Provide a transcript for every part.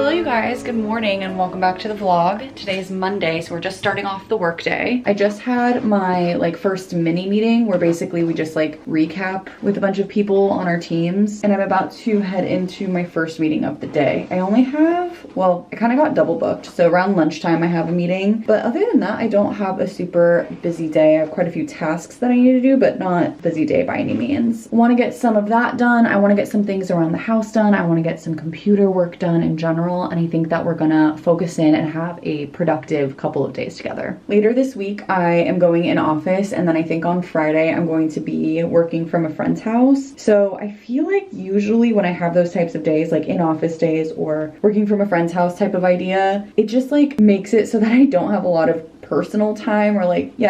Hello you guys, good morning and welcome back to the vlog. Today is Monday, so we're just starting off the work day. I just had my first mini meeting where basically we just recap with a bunch of people on our teams, and I'm about to head into my first meeting of the day. I only have, well, I kind of got double booked, so around lunchtime I have a meeting, but other than that I don't have a super busy day. I have quite a few tasks that I need to do, but not a busy day by any means. I want to get some of that done. I want to get some things around the house done. I want to get some computer work done in general. And I think that we're gonna focus in and have a productive couple of days together. Later this week, I am going in office, and then I think on Friday, I'm going to be working from a friend's house. So I feel like usually when I have those types of days, like in office days or working from a friend's house type of idea, it just makes it so that I don't have a lot of personal time or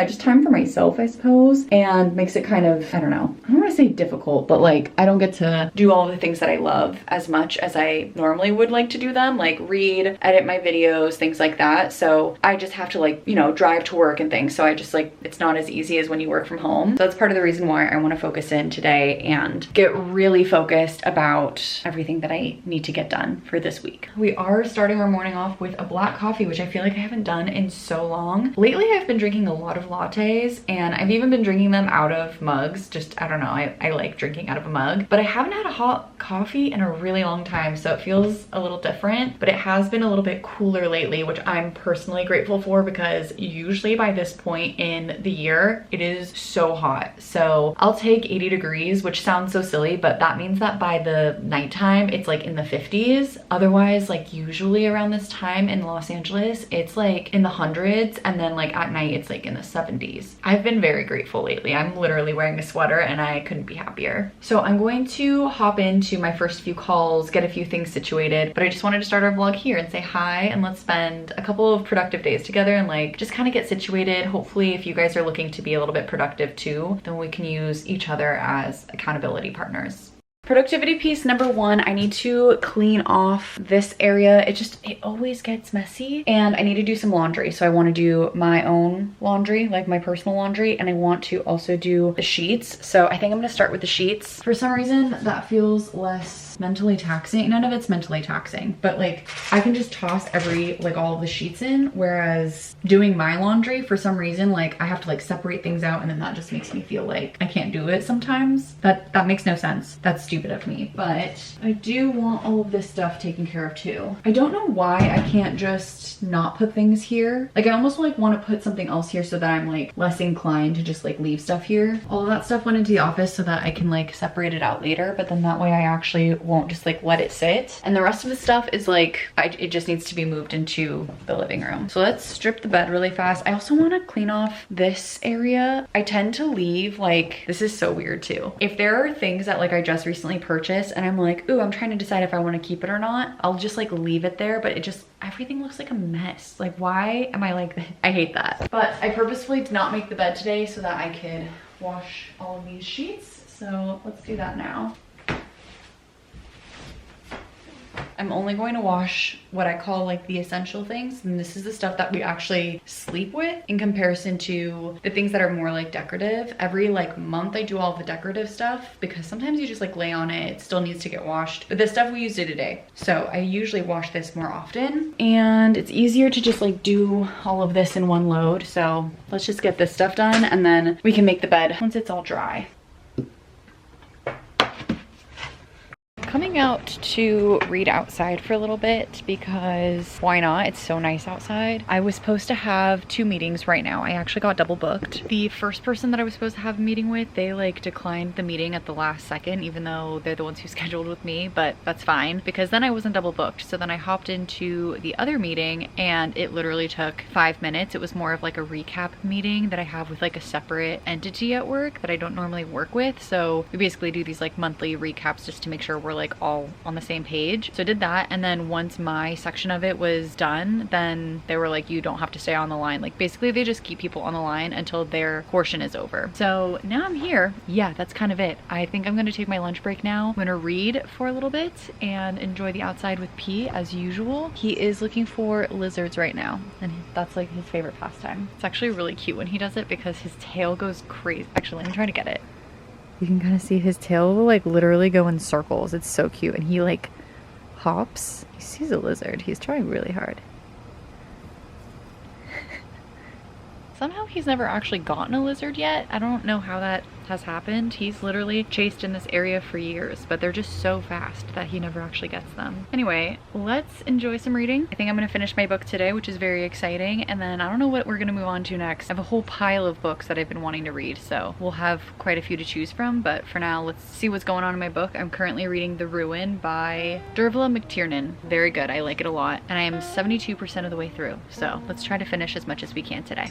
just time for myself, I suppose, and makes it kind of, I don't want to say difficult, but I don't get to do all of the things that I love as much as I normally would like to do them, like read, edit my videos, things like that. So I just have to drive to work and things. So I just it's not as easy as when you work from home. So that's part of the reason why I want to focus in today and get really focused about everything that I need to get done for this week. We are starting our morning off with a black coffee, which I feel like I haven't done in so long. Lately, I've been drinking a lot of lattes, and I've even been drinking them out of mugs. Just, I don't know, I like drinking out of a mug, but I haven't had a hot coffee in a really long time, so it feels a little different, but it has been a little bit cooler lately, which I'm personally grateful for because usually by this point in the year, it is so hot. So I'll take 80 degrees, which sounds so silly, but that means that by the nighttime, it's in the 50s. Otherwise, usually around this time in Los Angeles, it's in the hundreds, and then at night it's in the 70s. I've been very grateful lately. I'm literally wearing a sweater and I couldn't be happier. So I'm going to hop into my first few calls, get a few things situated, but I just wanted to start our vlog here and say hi, and let's spend a couple of productive days together and just kind of get situated. Hopefully if you guys are looking to be a little bit productive too, then we can use each other as accountability partners. Productivity piece number one, I need to clean off this area. It always gets messy, and I need to do some laundry. So I want to do my own laundry, my personal laundry, and I want to also do the sheets. So I think I'm going to start with the sheets. For some reason, that feels less mentally taxing. None of it's mentally taxing, but I can just toss all of the sheets in, whereas doing my laundry, for some reason, I have to separate things out, and then that just makes me feel like I can't do it sometimes. That makes no sense. That's stupid of me, but I do want all of this stuff taken care of too. I don't know why I can't just not put things here. I almost want to put something else here so that I'm less inclined to just leave stuff here. All of that stuff went into the office so that I can separate it out later, but then that way I actually won't just let it sit. And the rest of the stuff is it just needs to be moved into the living room. So let's strip the bed really fast. I also want to clean off this area. I tend to leave this is so weird too. If there are things that I just recently purchased and I'm ooh, I'm trying to decide if I want to keep it or not, I'll just leave it there, but everything looks like a mess. Why am I like this? I hate that. But I purposefully did not make the bed today so that I could wash all of these sheets. So let's do that now. I'm only going to wash what I call the essential things, and this is the stuff that we actually sleep with in comparison to the things that are more decorative. Every month I do all the decorative stuff because sometimes you just lay on it, it still needs to get washed. But this stuff we used day to day. So I usually wash this more often, and it's easier to just do all of this in one load. So let's just get this stuff done, and then we can make the bed once it's all dry. Coming out to read outside for a little bit because why not? It's so nice outside. I was supposed to have 2 meetings right now. I actually got double booked. The first person that I was supposed to have a meeting with, they declined the meeting at the last second, even though they're the ones who scheduled with me, but that's fine because then I wasn't double booked. So then I hopped into the other meeting and it literally took 5 minutes. It was more of a recap meeting that I have with a separate entity at work that I don't normally work with. So we basically do these monthly recaps just to make sure we're all on the same page. So I did that, and then once my section of it was done, then they were you don't have to stay on the line. Basically they just keep people on the line until their portion is over. So now I'm here. Yeah, that's kind of it. I think I'm gonna take my lunch break now. I'm gonna read for a little bit and enjoy the outside with P as usual. He is looking for lizards right now, and that's his favorite pastime. It's actually really cute when he does it because his tail goes crazy. Actually, let me try to get it. You can kind of see his tail will literally go in circles. It's so cute. And he Hops. He sees a lizard. He's trying really hard. Somehow he's never actually gotten a lizard yet. I don't know how that has happened. He's literally chased in this area for years, but they're just so fast that he never actually gets them. Anyway, let's enjoy some reading. I think I'm gonna finish my book today, which is very exciting. And then I don't know what we're gonna move on to next. I have a whole pile of books that I've been wanting to read, so we'll have quite a few to choose from. But for now, let's see what's going on in my book. I'm currently reading The Ruin by Dervla McTiernan. Very good, I like it a lot. And I am 72% of the way through. So let's try to finish as much as we can today.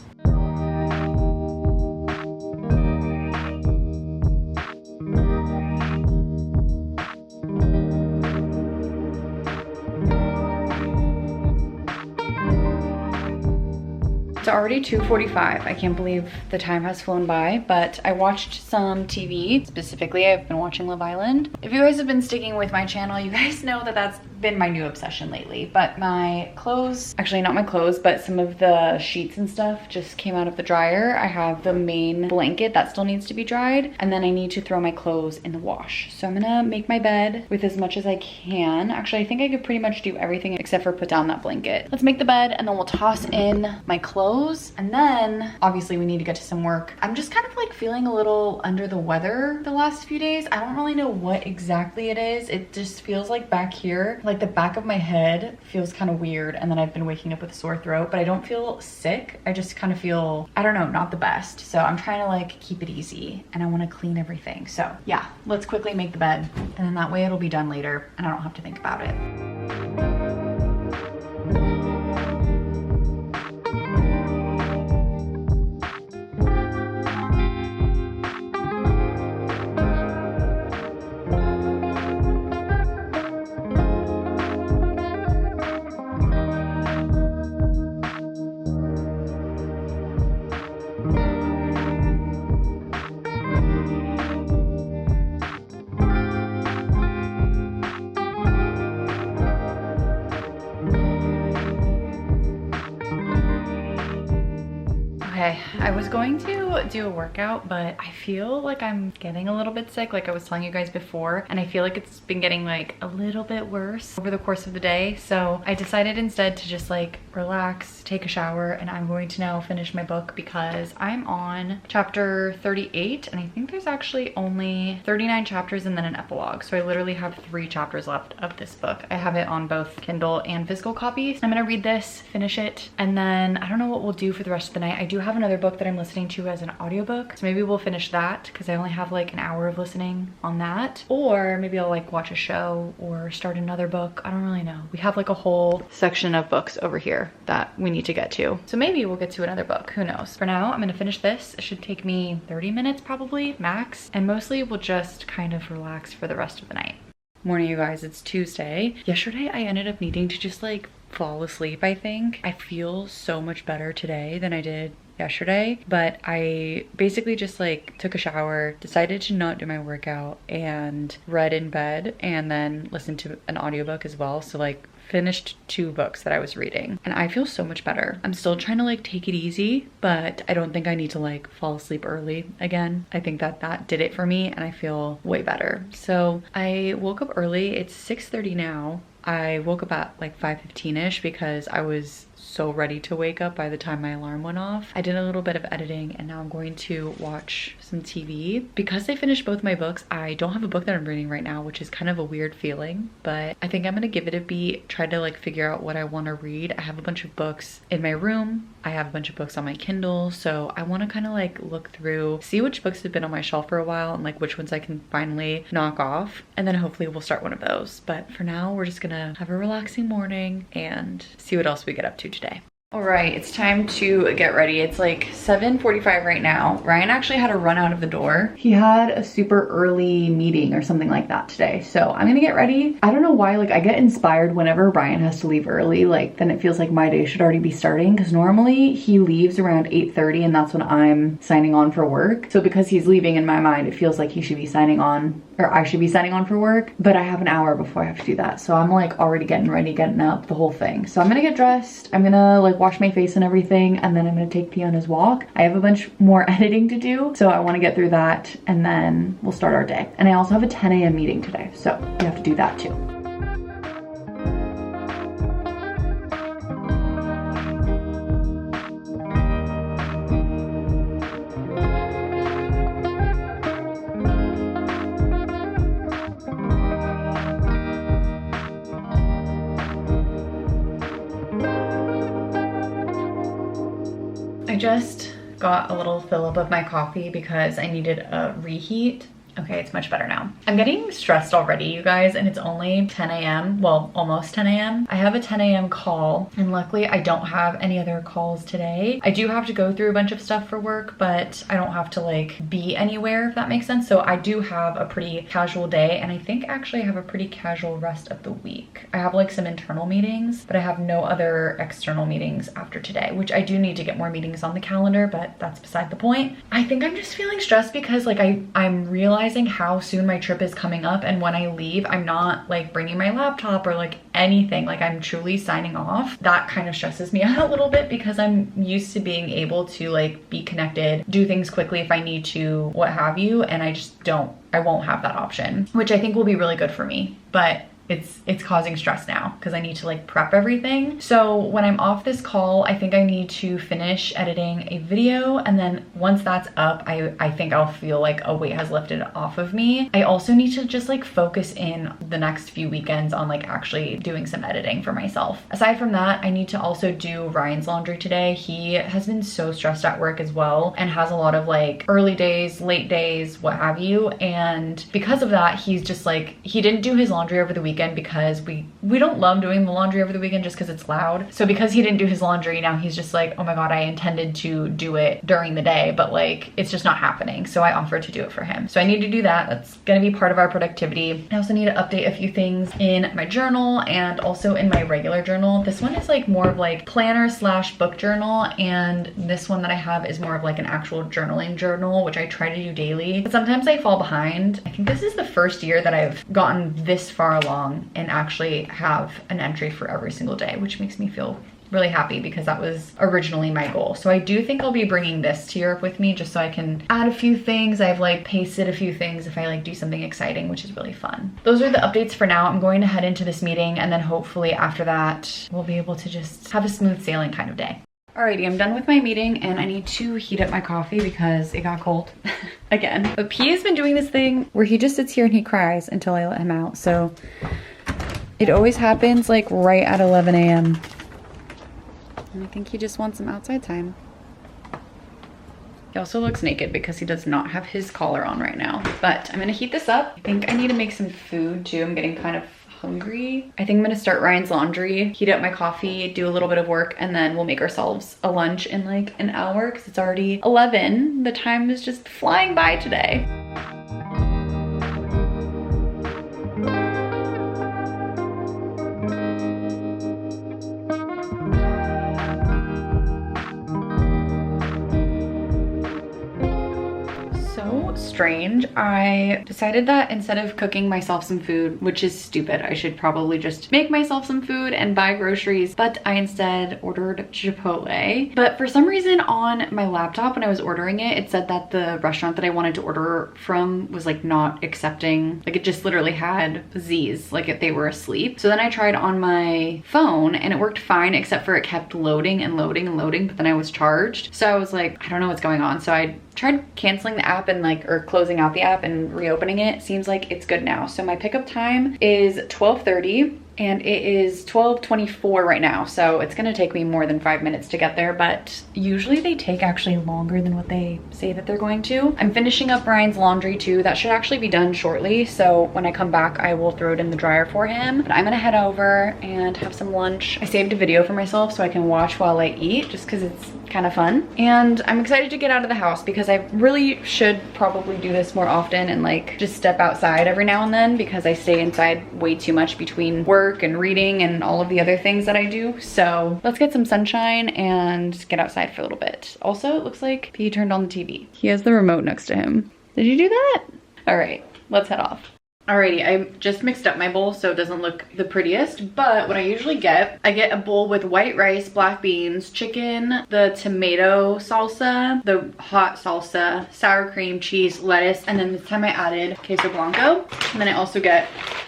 It's already 2:45. I can't believe the time has flown by, but I watched some TV. Specifically, I've been watching Love Island. If you guys have been sticking with my channel, you guys know that that's been my new obsession lately. But my clothes, actually not my clothes, but some of the sheets and stuff just came out of the dryer. I have the main blanket that still needs to be dried, and then I need to throw my clothes in the wash. So I'm gonna make my bed with as much as I can. Actually, I think I could pretty much do everything except for put down that blanket. Let's make the bed, and then we'll toss in my clothes. And then obviously we need to get to some work. I'm just kind of like feeling a little under the weather the last few days. I don't really know what exactly it is. It just feels like back here, like the back of my head feels kind of weird. And then I've been waking up with a sore throat, but I don't feel sick. I just kind of feel, I don't know, not the best. So I'm trying to like keep it easy, and I want to clean everything. So yeah, let's quickly make the bed, and then that way it'll be done later and I don't have to think about it. Okay, I was going to do a workout, but I feel like I'm getting a little bit sick, like I was telling you guys before, and I feel like it's been getting like a little bit worse over the course of the day. So I decided instead to just like relax, take a shower, and I'm going to now finish my book because I'm on chapter 38, and I think there's actually only 39 chapters and then an epilogue. So I literally have 3 chapters left of this book. I have it on both Kindle and physical copies. I'm gonna read this, finish it, and then I don't know what we'll do for the rest of the night. I do have another book that I'm listening to as an audiobook, so maybe we'll finish that because I only have like an hour of listening on that, or maybe I'll like watch a show or start another book. I don't really know. We have like a whole section of books over here that we need to get to, so maybe we'll get to another book, who knows. For now, I'm gonna finish this. It should take me 30 minutes probably max, and mostly we'll just kind of relax for the rest of the night. Morning, you guys. It's Tuesday. Yesterday I ended up needing to just like fall asleep. I think I feel so much better today than I did yesterday, but I basically just like took a shower, decided to not do my workout, and read in bed, and then listened to an audiobook as well. So like finished 2 books that I was reading, and I feel so much better. I'm still trying to like take it easy, but I don't think I need to like fall asleep early again. I think that did it for me, and I feel way better. So I woke up early. It's 6:30 now. I woke up at like 5:15ish because I was so ready to wake up by the time my alarm went off. I did a little bit of editing, and now I'm going to watch some TV. Because I finished both my books, I don't have a book that I'm reading right now, which is kind of a weird feeling, but I think I'm gonna give it a beat, try to like figure out what I want to read. I have a bunch of books in my room. I have a bunch of books on my Kindle, so I want to kind of like look through, see which books have been on my shelf for a while, and like which ones I can finally knock off, and then hopefully we'll start one of those. But for now, we're just gonna have a relaxing morning and see what else we get up to today. All right, it's time to get ready. It's like 7:45 right now. Ryan actually had to run out of the door. He had a super early meeting or something like that today. So I'm gonna get ready. I don't know why, like I get inspired whenever Ryan has to leave early. Like then it feels like my day should already be starting, because normally he leaves around 8:30 and that's when I'm signing on for work. So because he's leaving, in my mind, it feels like he should be signing on, or I should be signing on for work, but I have an hour before I have to do that. So I'm like already getting ready, getting up, the whole thing. So I'm gonna get dressed. I'm gonna like wash my face and everything, and then I'm gonna take P on his walk. I have a bunch more editing to do, so I wanna get through that, and then we'll start our day. And I also have a 10 a.m. meeting today, so we have to do that too. just got a little fill up of my coffee because I needed a reheat. Okay, it's much better now. I'm getting stressed already, you guys, and it's only 10 a.m. Well, almost 10 a.m. I have a 10 a.m. call, and luckily I don't have any other calls today. I do have to go through a bunch of stuff for work, but I don't have to like be anywhere, if that makes sense. So I do have a pretty casual day, and I think actually I have a pretty casual rest of the week. I have like some internal meetings, but I have no other external meetings after today, which I do need to get more meetings on the calendar, but that's beside the point. I think I'm just feeling stressed because like I'm realizing how soon my trip is coming up, and when I leave I'm not like bringing my laptop or like anything, like I'm truly signing off. That kind of stresses me out a little bit because I'm used to being able to like be connected, do things quickly if I need to, what have you, and I won't have that option, which I think will be really good for me, but it's causing stress now because I need to like prep everything. So when I'm off this call, I think I need to finish editing a video, and then once that's up, I think I'll feel like a weight has lifted off of me. I also need to just like focus in the next few weekends on like actually doing some editing for myself. Aside from that, I need to also do Ryan's laundry today. He has been so stressed at work as well and has a lot of like early days, late days, what have you. And because of that, he's just like, he didn't do his laundry over the weekend because we don't love doing the laundry over the weekend just because it's loud. So because he didn't do his laundry, now he's just like, oh my god, I intended to do it during the day, but like it's just not happening. So I offered to do it for him. So I need to do that. That's gonna be part of our productivity. I also need to update a few things in my journal and also in my regular journal. This one is like more of like planner / book journal, and this one that I have is more of like an actual journaling journal, which I try to do daily, but sometimes I fall behind. I think this is the first year that I've gotten this far along and actually have an entry for every single day, which makes me feel really happy because that was originally my goal. So I do think I'll be bringing this to Europe with me just so I can add a few things. I've like pasted a few things if I like do something exciting, which is really fun. Those are the updates for now. I'm going to head into this meeting, and then hopefully after that we'll be able to just have a smooth sailing kind of day. Alrighty, I'm done with my meeting and I need to heat up my coffee because it got cold again. But P has been doing this thing where he just sits here and he cries until I let him out. So it always happens like right at 11 a.m. And I think he just wants some outside time. He also looks naked because he does not have his collar on right now. But I'm gonna heat this up. I think I need to make some food too. I'm getting kind of hungry. I think I'm gonna start Ryan's laundry, heat up my coffee, do a little bit of work, and then we'll make ourselves a lunch in like an hour because it's already 11. The time is just flying by today. Strange. I decided that instead of cooking myself some food, which is stupid, I should probably just make myself some food and buy groceries, but I instead ordered Chipotle. But for some reason on my laptop when I was ordering it, it said that the restaurant that I wanted to order from was like not accepting, like it just literally had Z's, like if they were asleep. So then I tried on my phone and it worked fine, except for it kept loading and loading and loading, but then I was charged. So I was like, I don't know what's going on. So I tried canceling the app and like, or closing out the app and reopening it. Seems like it's good now. So my pickup time is 12:30 and it is 12:24 right now. So it's gonna take me more than 5 minutes to get there, but usually they take actually longer than what they say that they're going to. I'm finishing up Ryan's laundry too. That should actually be done shortly. So when I come back, I will throw it in the dryer for him. But I'm gonna head over and have some lunch. I saved a video for myself so I can watch while I eat, just because it's kind of fun. And I'm excited to get out of the house because I really should probably do this more often and like just step outside every now and then, because I stay inside way too much between work and reading and all of the other things that I do. So let's get some sunshine and get outside for a little bit. Also, it looks like P turned on the TV. He has the remote next to him. Did you do that? All right, let's head off. Alrighty, I just mixed up my bowl so it doesn't look the prettiest, but what I usually get, I get a bowl with white rice, black beans, chicken, the tomato salsa, the hot salsa, sour cream, cheese, lettuce, and then this time I added queso blanco. And then I also get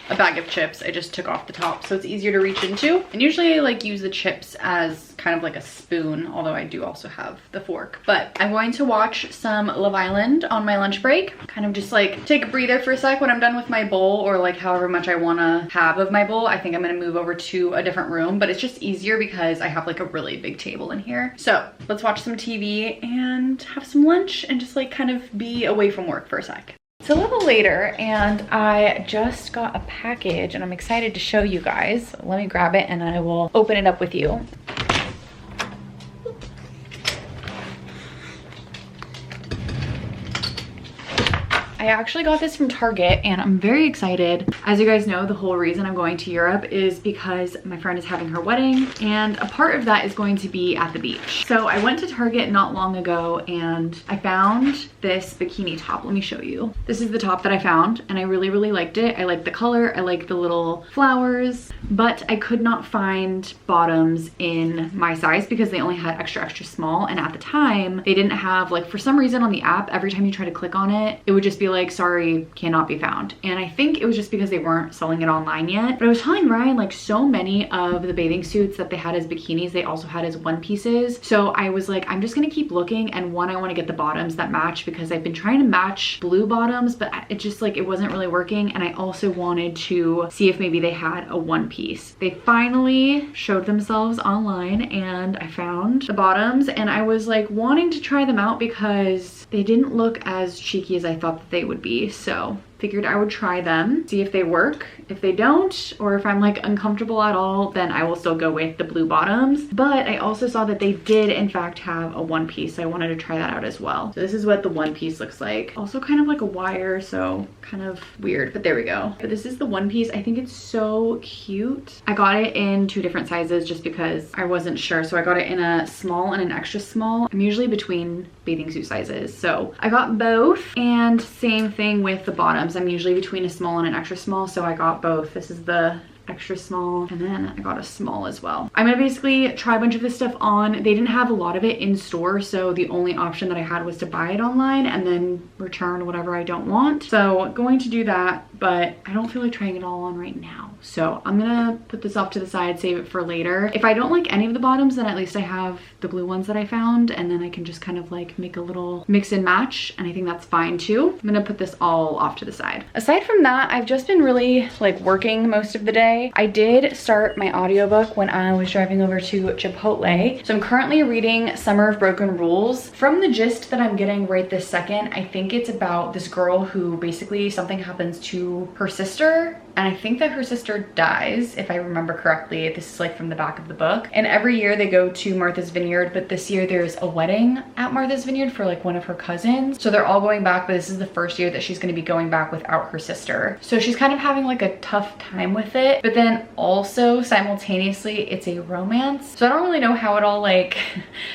a bag of chips I just took off the top so it's easier to reach into. And usually I like use the chips as kind of like a spoon, although I do also have the fork. But I'm going to watch some Love Island on my lunch break, kind of just like take a breather for a sec. When I'm done with my bowl, or like however much I want to have of my bowl, I think I'm going to move over to a different room, but it's just easier because I have like a really big table in here. So let's watch some TV and have some lunch and just like kind of be away from work for a sec. It's a little later and I just got a package and I'm excited to show you guys. Let me grab it and I will open it up with you. I actually got this from Target and I'm very excited. As you guys know, the whole reason I'm going to Europe is because my friend is having her wedding and a part of that is going to be at the beach. So I went to Target not long ago and I found this bikini top. Let me show you. This is the top that I found and I really, really liked it. I like the color, I like the little flowers, but I could not find bottoms in my size because they only had extra, extra small. And at the time they didn't have, like, for some reason on the app, every time you try to click on it, it would just be like, sorry, cannot be found. And I think it was just because they weren't selling it online yet. But I was telling Ryan, like, so many of the bathing suits that they had as bikinis, they also had as one pieces. So I was like, I'm just gonna keep looking. And one, I want to get the bottoms that match because I've been trying to match blue bottoms, but it just like, it wasn't really working. And I also wanted to see if maybe they had a one piece. They finally showed themselves online and I found the bottoms and I was like wanting to try them out because they didn't look as cheeky as I thought that they would be. So figured I would try them, see if they work. If they don't, or if I'm like uncomfortable at all, then I will still go with the blue bottoms. But I also saw that they did in fact have a one piece, so I wanted to try that out as well. So this is what the one piece looks like. Also kind of like a wire, so kind of weird, but there we go. But this is the one piece. I think it's so cute. I got it in 2 different sizes just because I wasn't sure. So I got it in a small and an extra small. I'm usually between bathing suit sizes, so I got both. And same thing with the bottoms. I'm usually between a small and an extra small, so I got both. This is the extra small and then I got a small as well. I'm gonna basically try a bunch of this stuff on. They didn't have a lot of it in store, so the only option that I had was to buy it online and then return whatever I don't want. So going to do that, but I don't feel like trying it all on right now. So I'm gonna put this off to the side, save it for later. If I don't like any of the bottoms, then at least I have the blue ones that I found, and then I can just kind of like make a little mix and match, and I think that's fine too. I'm gonna put this all off to the side. Aside from that, I've just been really like working most of the day. I did start my audiobook when I was driving over to Chipotle. So I'm currently reading Summer of Broken Rules. From the gist that I'm getting right this second, I think it's about this girl who basically something happens to her sister, and I think that her sister dies, if I remember correctly. This is like from the back of the book. And every year they go to Martha's Vineyard, but this year there's a wedding at Martha's Vineyard for like one of her cousins. So they're all going back, but this is the first year that she's gonna be going back without her sister. So she's kind of having like a tough time with it, but then also simultaneously it's a romance. So I don't really know how it all like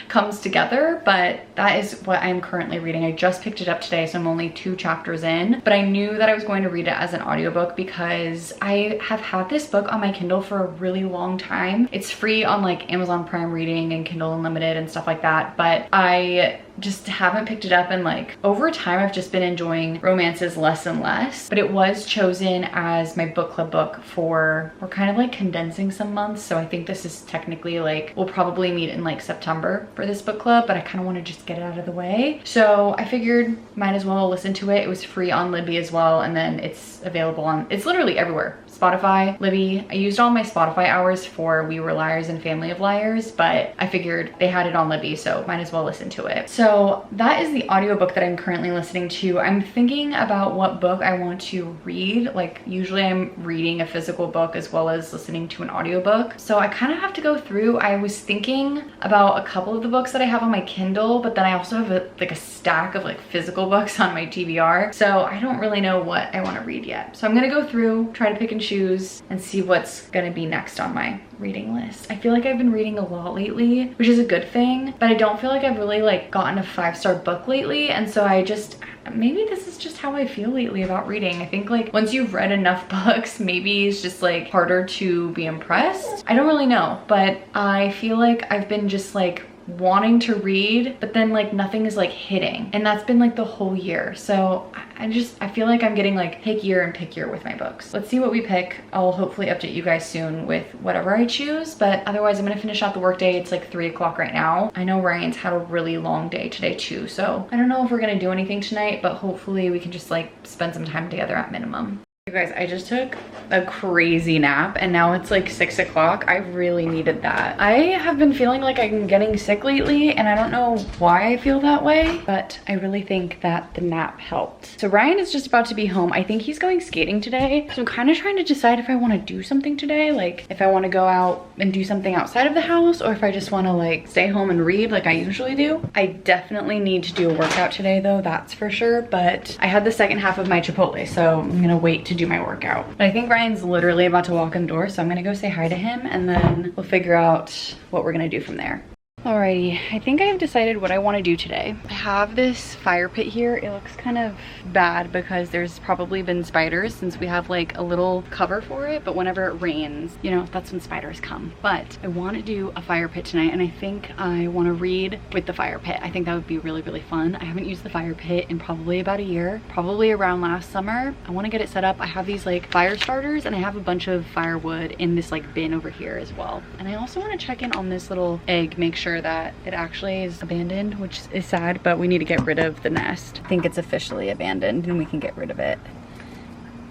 comes together, but that is what I'm currently reading. I just picked it up today, so I'm only 2 chapters in, but I knew that I was going to read it as an audiobook because I have had this book on my Kindle for a really long time. It's free on like Amazon Prime Reading and Kindle Unlimited and stuff like that, but I just haven't picked it up, and like over time I've just been enjoying romances less and less. But it was chosen as my book club book for, we're kind of like condensing some months, so I think this is technically like, we'll probably meet in like September for this book club, but I kind of want to just get it out of the way. So I figured might as well listen to it. It was free on Libby as well, and then it's available on, it's literally everywhere. Spotify, Libby. I used all my Spotify hours for We Were Liars and Family of Liars, but I figured they had it on Libby, so might as well listen to it. So that is the audiobook that I'm currently listening to. I'm thinking about what book I want to read. Like usually I'm reading a physical book as well as listening to an audiobook. So I kind of have to go through. I was thinking about a couple of the books that I have on my Kindle, but then I also have like a stack of like physical books on my TBR. So I don't really know what I want to read yet. So I'm gonna go through, try to pick and choose and see what's gonna be next on my reading list. I feel like I've been reading a lot lately, which is a good thing, but I don't feel like I've really like gotten a 5-star book lately. And so I just, maybe this is just how I feel lately about reading. I think like once you've read enough books, maybe it's just like harder to be impressed. I don't really know, but I feel like I've been just like wanting to read, but then like nothing is like hitting. And that's been like the whole year. So I feel like I'm getting like pickier and pickier with my books. Let's see what we pick. I'll hopefully update you guys soon with whatever I choose, but otherwise I'm gonna finish out the workday. It's like 3 o'clock right now. I know Ryan's had a really long day today too, so I don't know if we're gonna do anything tonight, but hopefully we can just like spend some time together at minimum. You guys, I just took a crazy nap and now it's like 6 o'clock. I really needed that. I have been feeling like I'm getting sick lately and I don't know why I feel that way, but I really think that the nap helped. So Ryan is just about to be home. I think he's going skating today. So I'm kind of trying to decide if I want to do something today, like if I want to go out and do something outside of the house or if I just want to like stay home and read like I usually do. I definitely need to do a workout today though, that's for sure, but I had the second half of my Chipotle, so I'm gonna wait to do my workout. But I think Ryan's literally about to walk in the door, so I'm gonna go say hi to him and then we'll figure out what we're gonna do from there. Alrighty, I think I have decided what I want to do today. I have this fire pit here. It looks kind of bad because there's probably been spiders since we have like a little cover for it, but whenever it rains, you know, that's when spiders come. But I want to do a fire pit tonight and I think I want to read with the fire pit. I think that would be really, really fun. I haven't used the fire pit in probably about a year, probably around last summer. I want to get it set up. I have these like fire starters and I have a bunch of firewood in this like bin over here as well. And I also want to check in on this little egg, make sure that it actually is abandoned, which is sad, but we need to get rid of the nest. I think it's officially abandoned and we can get rid of it.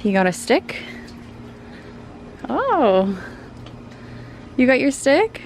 You got a stick? Oh, you got your stick?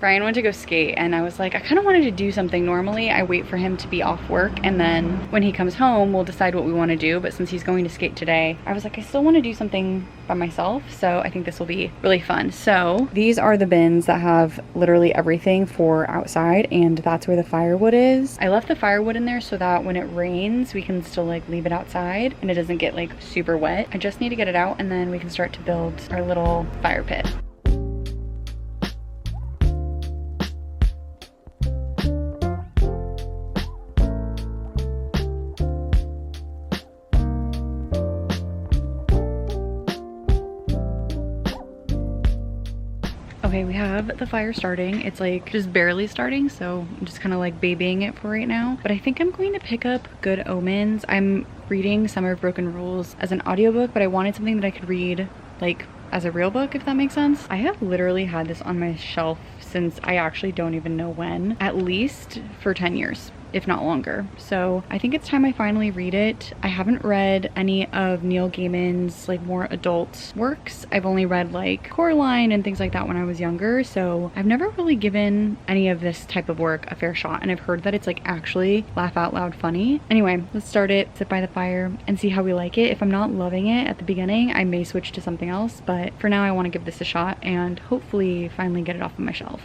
Ryan went to go skate and I was like, I kind of wanted to do something. Normally I wait for him to be off work and then when he comes home we'll decide what we want to do, but since he's going to skate today, I was like, I still want to do something by myself, so I think this will be really fun. So these are the bins that have literally everything for outside, and that's where the firewood is. I left the firewood in there so that when it rains we can still like leave it outside and it doesn't get like super wet. I just need to get it out and then we can start to build our little fire pit. Okay, we have the fire starting. It's like just barely starting, so I'm just kind of like babying it for right now. But I think I'm going to pick up Good Omens. I'm reading Summer of Broken Rules as an audiobook, but I wanted something that I could read like as a real book, if that makes sense. I have literally had this on my shelf since I actually don't even know when, at least for 10 years. If not longer. So I think it's time I finally read it. I haven't read any of Neil Gaiman's like more adult works. I've only read like Coraline and things like that when I was younger, so I've never really given any of this type of work a fair shot, and I've heard that it's like actually laugh out loud funny. Anyway, let's start it, sit by the fire, and see how we like it. If I'm not loving it at the beginning, I may switch to something else, but for now I want to give this a shot and hopefully finally get it off of my shelf.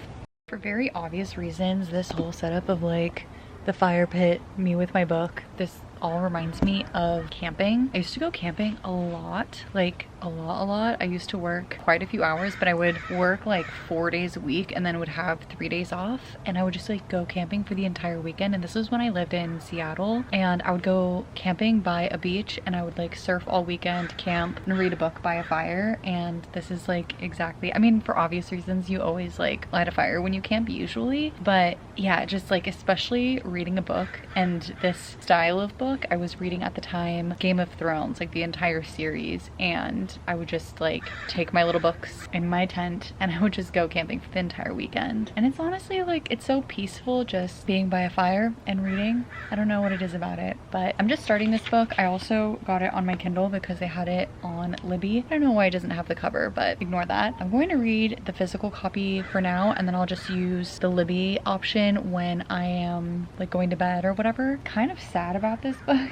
For very obvious reasons, this whole setup of like the fire pit, me with my book, this all reminds me of camping. I used to go camping a lot, like a lot. I used to work quite a few hours, but I would work like 4 days a week and then would have 3 days off, and I would just like go camping for the entire weekend. And this was when I lived in Seattle, and I would go camping by a beach and I would like surf all weekend, camp, and read a book by a fire. And this is like exactly, I mean, for obvious reasons, you always like light a fire when you camp usually, but yeah, just like especially reading a book, and this style of book I was reading at the time, Game of Thrones, like the entire series, and I would just like take my little books in my tent and I would just go camping for the entire weekend. And it's honestly like, it's so peaceful just being by a fire and reading. I don't know what it is about it, but I'm just starting this book. I also got it on my Kindle because they had it on Libby. I don't know why it doesn't have the cover, but ignore that. I'm going to read the physical copy for now, and then I'll just use the Libby option when I am like going to bed or whatever. Kind of sad about this book.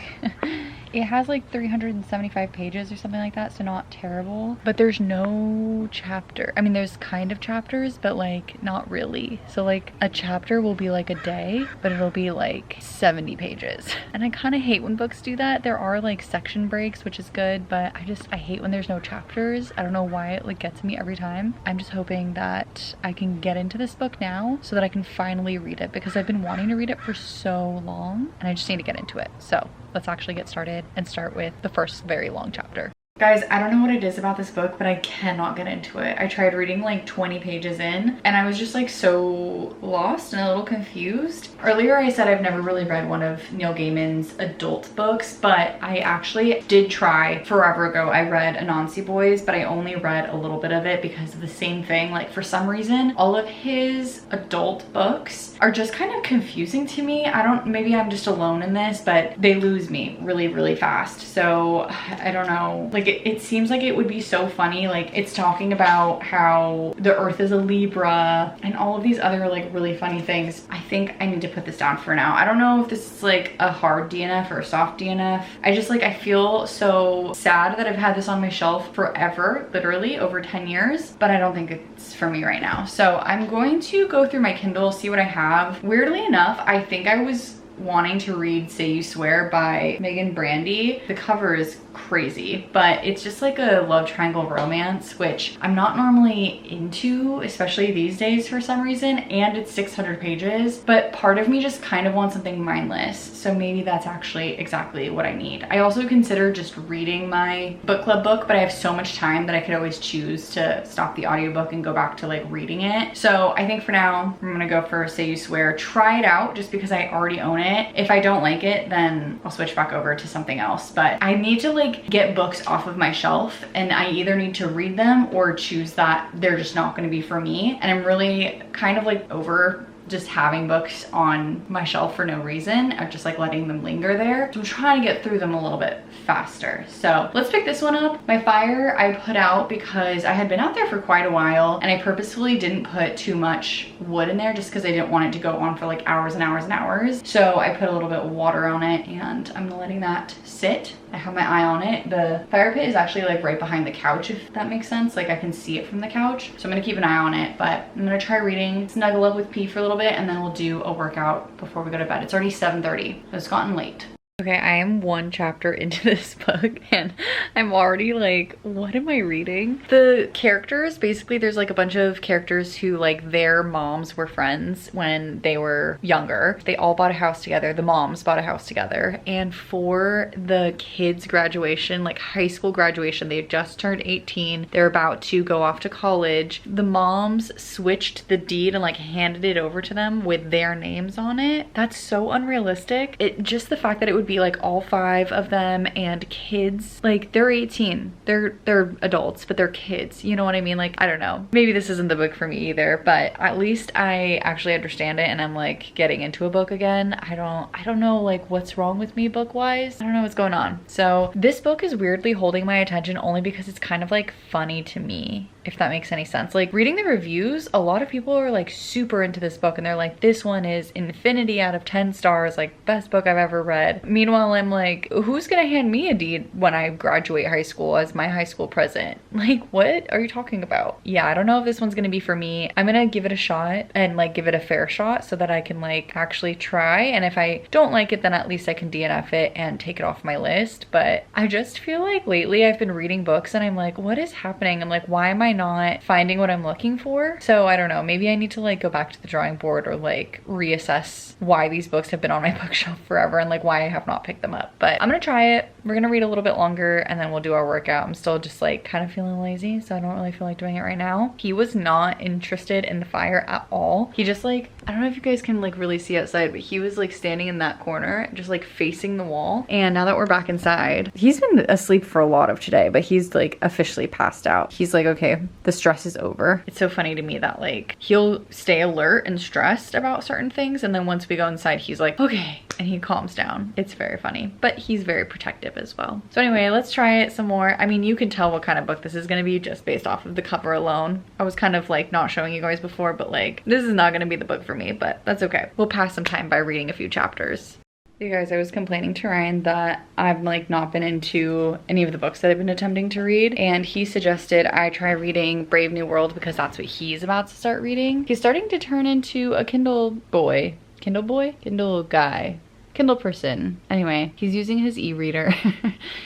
It has like 375 pages or something like that, so not terrible, but there's no chapter. I mean, there's kind of chapters, but like not really. So like a chapter will be like a day, but it'll be like 70 pages. And I kind of hate when books do that. There are like section breaks, which is good, but I hate when there's no chapters. I don't know why it like gets me every time. I'm just hoping that I can get into this book now so that I can finally read it, because I've been wanting to read it for so long and I just need to get into it. So let's actually get started and start with the first very long chapter. Guys, I don't know what it is about this book, but I cannot get into it. I tried reading like 20 pages in and I was just like so lost and a little confused. Earlier I said I've never really read one of Neil Gaiman's adult books, but I actually did try forever ago. I read Anansi Boys, but I only read a little bit of it because of the same thing. Like for some reason, all of his adult books are just kind of confusing to me. Maybe I'm just alone in this, but they lose me really, really fast. So I don't know, like it seems like it would be so funny. Like it's talking about how the earth is a Libra and all of these other like really funny things. I think I need to put this down for now. I don't know if this is like a hard DNF or a soft DNF. I feel so sad that I've had this on my shelf forever, literally over 10 years, but I don't think it's for me right now. So I'm going to go through my Kindle, see what I have. Weirdly enough, I think I was wanting to read Say You Swear by Megan Brandy. The cover is crazy, but it's just like a love triangle romance, which I'm not normally into, especially these days for some reason, and it's 600 pages, but part of me just kind of wants something mindless, so maybe that's actually exactly what I need. I also consider just reading my book club book, but I have so much time that I could always choose to stop the audiobook and go back to like reading it. So I think for now, I'm gonna go for Say You Swear, try it out just because I already own it. If I don't like it, then I'll switch back over to something else, but I need to like get books off of my shelf, and I either need to read them or choose that they're just not going to be for me. And I'm really kind of like over just having books on my shelf for no reason, or just like letting them linger there. So I'm trying to get through them a little bit faster. So let's pick this one up. My fire I put out because I had been out there for quite a while, and I purposefully didn't put too much wood in there just because I didn't want it to go on for like hours and hours and hours. So I put a little bit of water on it, and I'm letting that sit. I have my eye on it. The fire pit is actually like right behind the couch, if that makes sense. Like I can see it from the couch. So I'm gonna keep an eye on it, but I'm gonna try reading, snuggle up with P for a little bit, and then we'll do a workout before we go to bed. It's already 7:30. It's gotten late. Okay, I am one chapter into this book and I'm already like, what am I reading? The characters, basically there's like a bunch of characters who like their moms were friends when they were younger. They all bought a house together. The moms bought a house together. And for the kids' graduation, like high school graduation, they had just turned 18. They're about to go off to college. The moms switched the deed and like handed it over to them with their names on it. That's so unrealistic. Just the fact that it would be like all 5 of them and kids, like they're 18, they're adults, but they're kids, you know what I mean? Like I don't know, maybe this isn't the book for me either, but at least I actually understand it and I'm like getting into a book again. I don't know like what's wrong with me book wise. I don't know what's going on. So this book is weirdly holding my attention only because it's kind of like funny to me, if that makes any sense. Like reading the reviews, a lot of people are like super into this book and they're like, this one is infinity out of 10 stars, like best book I've ever read. Meanwhile, I'm like, who's gonna hand me a deed when I graduate high school as my high school present? Like, what are you talking about? Yeah, I don't know if this one's gonna be for me. I'm gonna give it a shot and like give it a fair shot so that I can like actually try. And if I don't like it, then at least I can DNF it and take it off my list. But I just feel like lately I've been reading books and I'm like, what is happening? I'm like, why am I not finding what I'm looking for? So I don't know, maybe I need to like go back to the drawing board or like reassess why these books have been on my bookshelf forever and like why I have not picked them up. But I'm gonna try it. We're gonna read a little bit longer and then we'll do our workout. I'm still just like kind of feeling lazy, so I don't really feel like doing it right now. He was not interested in the fire at all. He just like, I don't know if you guys can like really see outside, but he was like standing in that corner just like facing the wall. And now that we're back inside, he's been asleep for a lot of today, but he's like officially passed out. He's like, okay, the stress is over. It's so funny to me that like he'll stay alert and stressed about certain things, and then once we go inside he's like, okay, and he calms down. It's very funny, but he's very protective as well. So anyway, let's try it some more. I mean, you can tell what kind of book this is gonna be just based off of the cover alone. I was kind of like not showing you guys before, but like this is not gonna be the book for me, but that's okay. We'll pass some time by reading a few chapters. You guys, I was complaining to Ryan that I've like not been into any of the books that I've been attempting to read, and he suggested I try reading Brave New World because that's what he's about to start reading. He's starting to turn into a Kindle boy, Kindle guy, Kindle person. Anyway, he's using his e-reader.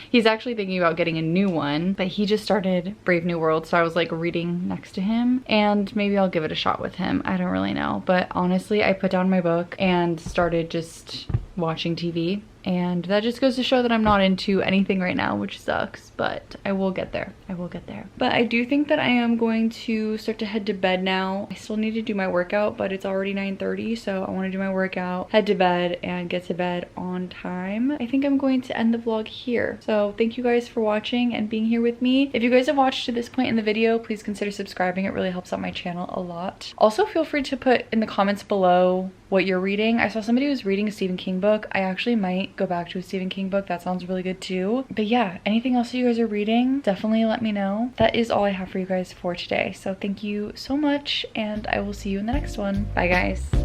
He's actually thinking about getting a new one, but he just started Brave New World, so I was like reading next to him, and maybe I'll give it a shot with him. I don't really know, but honestly, I put down my book and started just watching TV, And that just goes to show that I'm not into anything right now, which sucks, but I will get there. I will get there. But I do think that I am going to start to head to bed now. I still need to do my workout, but it's already 9:30, so I want to do my workout, head to bed, and get to bed on time. I think I'm going to end the vlog here. So thank you guys for watching and being here with me. If you guys have watched to this point in the video, please consider subscribing. It really helps out my channel a lot. Also, feel free to put in the comments below what you're reading. I saw somebody was reading a Stephen King book. I actually might go back to a Stephen King book. That sounds really good too. But yeah, anything else you guys are reading, definitely let me know. That is all I have for you guys for today. So thank you so much, and I will see you in the next one. Bye guys.